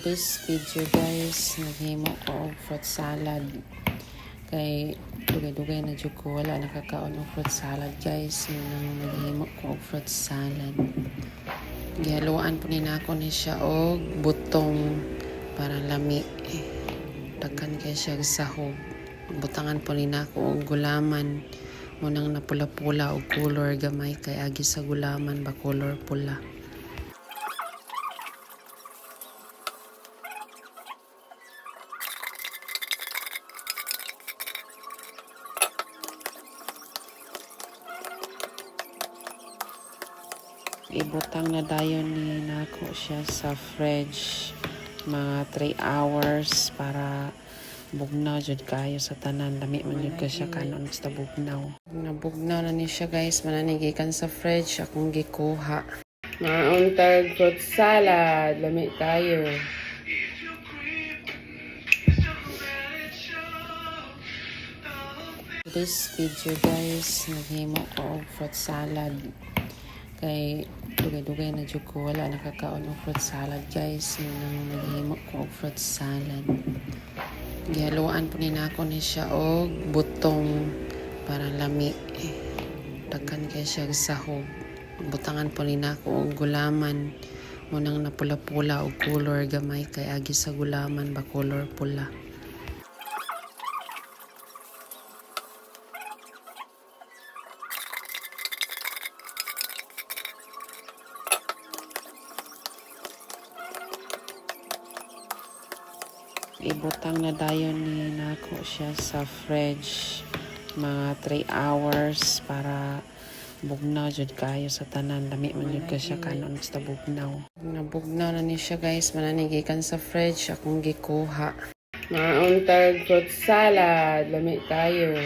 This video guys, naghimo ko og fruit salad. Kay dugay-dugay na jud ko wala nakakaon og fruit salad guys. Nang naghimo ko og fruit salad. Gihaluan po ni nako ni siya og butong para lami. Daghan kay siya sahog. Butangan po ni nako og gulaman. Munang napula-pula og color gamay kay agi sa gulaman ba color pula. Ibutang na dayon ni nako siya sa fridge mga 3 hours para bugnaw jud kayo sa tanan. Lami man jud ka siya kanon basta bugnaw. Nabugnaw na ni siya guys, mananigikan sa fridge akong gikuha. Nauntag fruit salad, lami kayo. This video guys, naghimo ko og fruit salad. Kay dugay-dugay na jud ko wala nakakaon og fruit salad guys. Nang naghimo ko og fruit salad. Gihaluan po ni nako ni siya og butong para lami. Daghan kay siya sahog. Butangan po ni nako og gulaman. Munang napula-pula og color gamay kay agi sa gulaman ba color pula. Ibutang na dayon ni nako siya sa fridge mga 3 hours para bugnaw jud kayo sa tanan. Lami man jud ka siya kanon basta bugnaw. Nabugnaw na ni siya guys, mananigikan sa fridge akong gikuha. Nauntag fruit salad, lami kayo.